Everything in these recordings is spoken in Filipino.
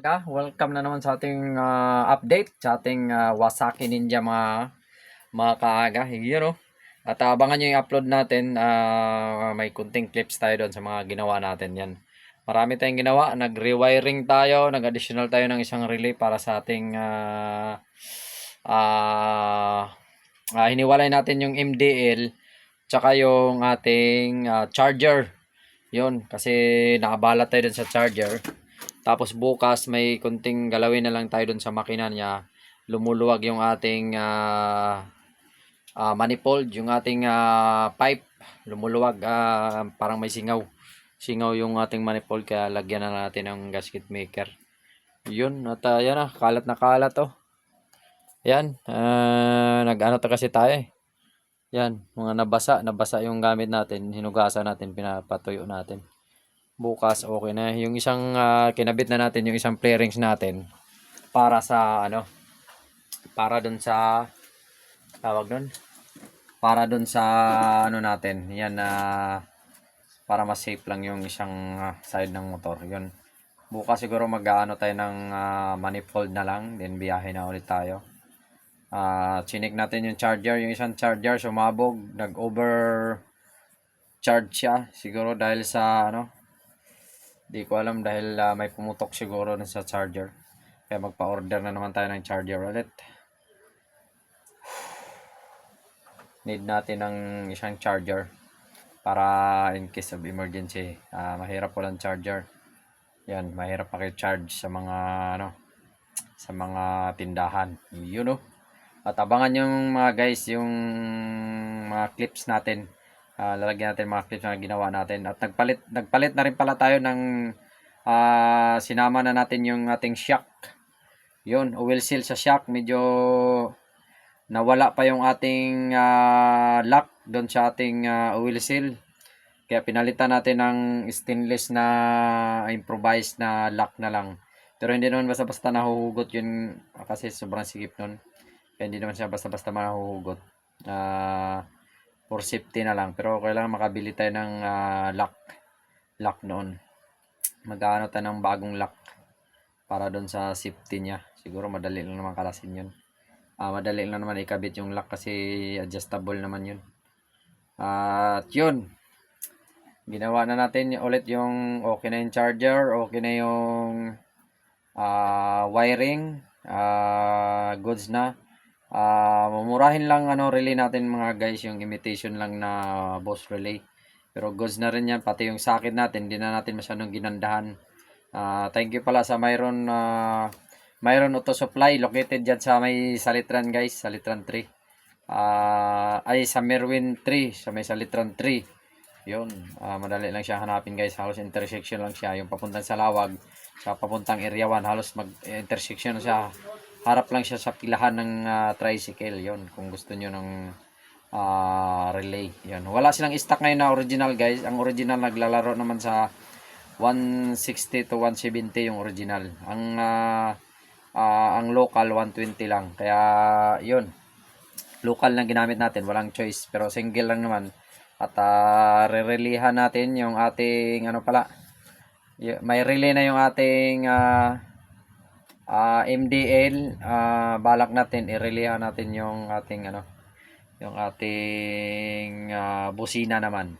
Welcome na naman sa ating update sa ating Wasaki Ninja mga kaaga. Yun, no? At abangan nyo yung upload natin. May kunting clips tayo doon sa mga ginawa natin yan. Marami tayong ginawa. Nag-rewiring tayo. Nag-additional tayo ng isang relay para sa ating hiniwalay natin yung MDL tsaka yung ating charger. Yun, kasi nakabalat tayo dun sa charger. Tapos bukas may kunting galawin na lang tayo dun sa makina niya. Lumuluwag yung ating manifold, yung ating pipe. Lumuluwag, parang may singaw. Singaw yung ating manifold kaya lagyan na natin ng gasket maker. Yun, at yan kalat na kalat oh. Yan, nag-ano to kasi tayo eh. Yan, mga nabasa yung gamit natin, hinugasan natin, pinapatuyo natin. Bukas okay na. Yung isang kinabit na natin, yung isang flarings natin para sa para dun sa tawag nun, para dun sa natin. Yan para mas safe lang yung isang side ng motor. Yun. Bukas siguro mag-aano tayo ng manifold na lang, then biyahe na ulit tayo. Chinik natin yung charger, yung isang charger sumabog, nag-over charge siya siguro dahil sa di ko alam dahil may pumutok siguro na sa charger. Kaya magpa-order na naman tayo ng charger ulit. Need natin ng isang charger para in case of emergency. Mahirap po lang charger. Yan, mahirap paki-charge sa mga sa mga tindahan. Yun oh. At abangan yung mga guys yung mga clips natin. Lalagyan natin mga clips na ginawa natin. At nagpalit na rin pala tayo ng sinama na natin yung ating shock. Yun, oil seal sa shock. Medyo nawala pa yung ating lock doon sa ating oil seal. Kaya pinalitan natin ng stainless na improvised na lock na lang. Pero hindi naman basta-basta nahuhugot yun kasi sobrang sikip nun. Kaya hindi naman siya basta-basta mahuhugot. For safety na lang. Pero kailangan makabili tayo ng lock noon. Mag-ano tayo ng bagong lock para doon sa safety niya. Siguro madali lang naman kalasin yun. Madali lang naman ikabit yung lock kasi adjustable naman yun. At yun. Ginawa na natin ulit yung okay na yung charger. Okay na yung wiring. Goods na. Mumurahin lang relay natin mga guys, yung imitation lang na Boss relay. Pero goods na rin yan, pati yung socket natin, hindi na natin masyadong ginandahan. Thank you pala sa Myron Auto Supply, located dyan sa may Salitran guys, Salitran 3. Sa Merwin 3, sa may Salitran 3. Yun, madali lang siya hanapin guys, halos intersection lang siya, yung papuntang Salawag, sa papuntang Area 1, halos mag-intersection siya. Harap lang siya sa pilahan ng tricycle. Yon, kung gusto niyo ng relay. Yon. Wala silang stock ngayon na original guys. Ang original naglalaro naman sa 160 to 170 yung original. Ang local 120 lang. Kaya yon, local na ginamit natin. Walang choice. Pero single lang naman. At re-relayhan natin yung ating may relay na yung ating MDL. Balak natin i-relayhan natin yung ating busina naman.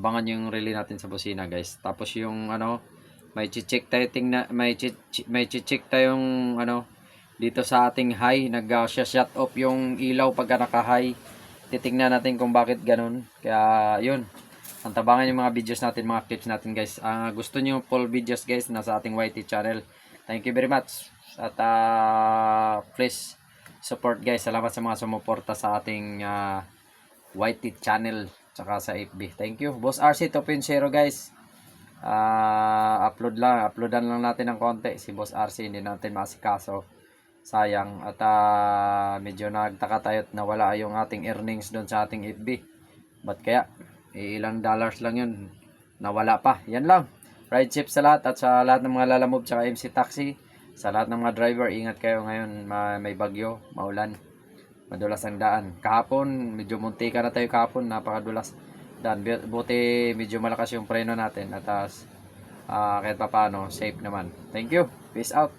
Abangan yung relay natin sa busina guys. Tapos yung may check tayo may check tayong dito sa ating high, nag-shut off yung ilaw pagka naka-high. Titingnan natin kung bakit ganun. Kaya yun, antabangan yung mga videos natin, mga clips natin guys. Gusto niyo full videos guys, nasa ating YT channel. Thank you very much. At please support guys. Salamat sa mga sumuporta sa ating YT channel tsaka sa FB. Thank you. Boss RC 2.0 guys. Uploadan lang natin ng konti. Si Boss RC hindi natin masikaso. Sayang. At medyo nagtaka tayo at nawala yung ating earnings doon sa ating FB. Ba't kaya? Ilang dollars lang yun. Nawala pa. Yan lang. Ride safe sa lahat at sa lahat ng mga lalamove tsaka MC Taxi. Sa lahat ng mga driver, ingat kayo ngayon. May bagyo, maulan. Madulas ang daan. Kahapon, medyo muntika na tayo kahapon. Napakadulas daan. Buti medyo malakas yung preno natin. At kahit pa paano, safe naman. Thank you. Peace out.